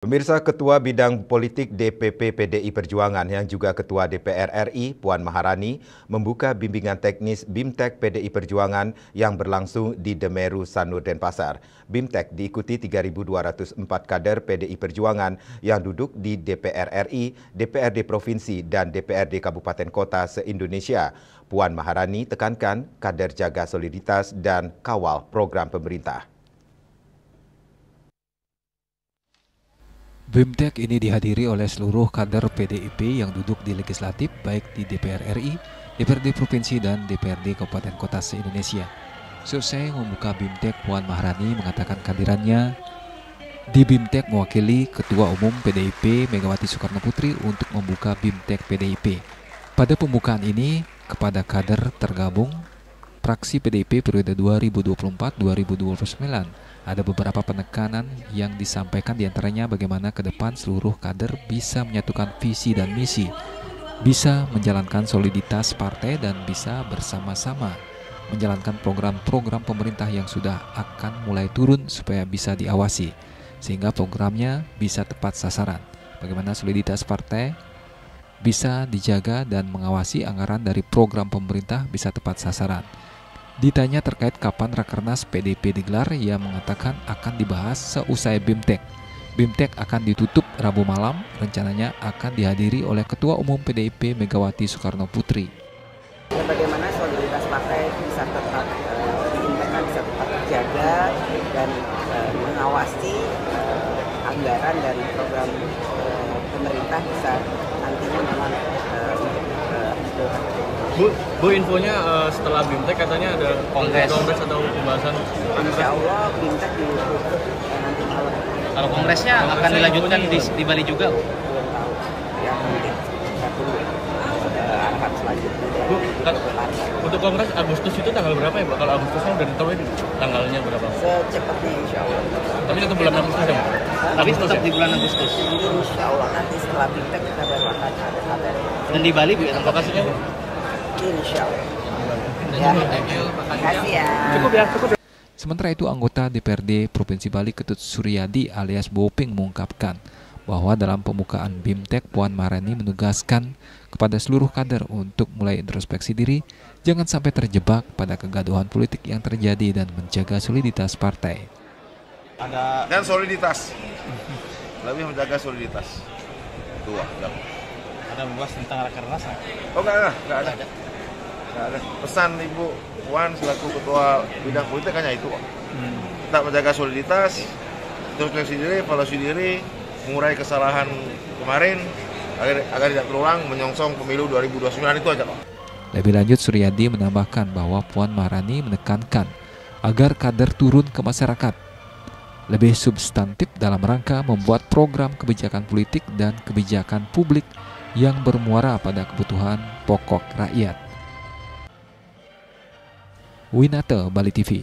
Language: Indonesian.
Pemirsa, Ketua Bidang Politik DPP PDI Perjuangan yang juga Ketua DPR RI, Puan Maharani, membuka bimbingan teknis BIMTEK PDI Perjuangan yang berlangsung di Demeru, Sanur, Denpasar. BIMTEK diikuti 3.204 kader PDI Perjuangan yang duduk di DPR RI, DPRD Provinsi, dan DPRD Kabupaten Kota se-Indonesia. Puan Maharani tekankan kader jaga soliditas dan kawal program pemerintah. BIMTEK ini dihadiri oleh seluruh kader PDIP yang duduk di legislatif baik di DPR RI, DPRD Provinsi, dan DPRD Kabupaten Kota se-Indonesia. Selesai membuka BIMTEK, Puan Maharani mengatakan kehadirannya di BIMTEK mewakili Ketua Umum PDIP Megawati Soekarno Putri untuk membuka BIMTEK PDIP. Pada pembukaan ini, kepada kader tergabung fraksi PDIP periode 2024-2029, ada beberapa penekanan yang disampaikan, diantaranya bagaimana ke depan seluruh kader bisa menyatukan visi dan misi, bisa menjalankan soliditas partai dan bisa bersama-sama menjalankan program-program pemerintah yang sudah akan mulai turun supaya bisa diawasi, sehingga programnya bisa tepat sasaran. Bagaimana soliditas partai bisa dijaga dan mengawasi anggaran dari program pemerintah bisa tepat sasaran. Ditanya terkait kapan Rakernas PDIP digelar, ia mengatakan akan dibahas seusai BIMTEK. BIMTEK akan ditutup Rabu malam, rencananya akan dihadiri oleh Ketua Umum PDIP Megawati Soekarno Putri. Bagaimana soliditas partai bisa tetap diintegrasikan, bisa tetap terjaga dan mengawasi anggaran dari program pemerintah bisa nantinya memang Bu, infonya setelah BIMTEK katanya ada kongres atau pembahasan. Insya Allah BIMTEK ditutup nanti malam. Kalau kongresnya akan dilanjutkan di Bali juga? Belum tahu. Ya mungkin kita tunggu arahan selanjutnya. Bu, untuk kongres Agustus itu tanggal berapa ya, Bu? Kalau Agustusnya udah ditahu ini tanggalnya berapa? Secepatnya insya Allah. Tapi itu bulan Agustus ya, Bu? Tapi tetap di bulan Agustus. Insya Allah nanti setelah BIMTEK kita baru akan ada kabar. Dan di Bali, Bu, ya, lokasinya, Bu? Insya Allah. Ya, terima kasih ya. Cukup. Sementara itu, anggota DPRD Provinsi Bali Ketut Suryadi alias Boping mengungkapkan bahwa dalam pembukaan BIMTEK, Puan Maharani menugaskan kepada seluruh kader untuk mulai introspeksi diri, jangan sampai terjebak pada kegaduhan politik yang terjadi dan menjaga soliditas partai. Dan soliditas, lebih menjaga soliditas. Itu aja. Ada membahas tentang Rakernas? Oh enggak ada. Pesan Ibu Puan selaku Ketua Bidang Politik hanya itu. Kita menjaga soliditas, introspeksi diri, evaluasi diri, mengurai kesalahan kemarin agar tidak terulang menyongsong pemilu 2029, itu aja, Pak. Lebih lanjut, Suryadi menambahkan bahwa Puan Maharani menekankan agar kader turun ke masyarakat, lebih substantif dalam rangka membuat program kebijakan politik dan kebijakan publik yang bermuara pada kebutuhan pokok rakyat. Winata, Bali TV.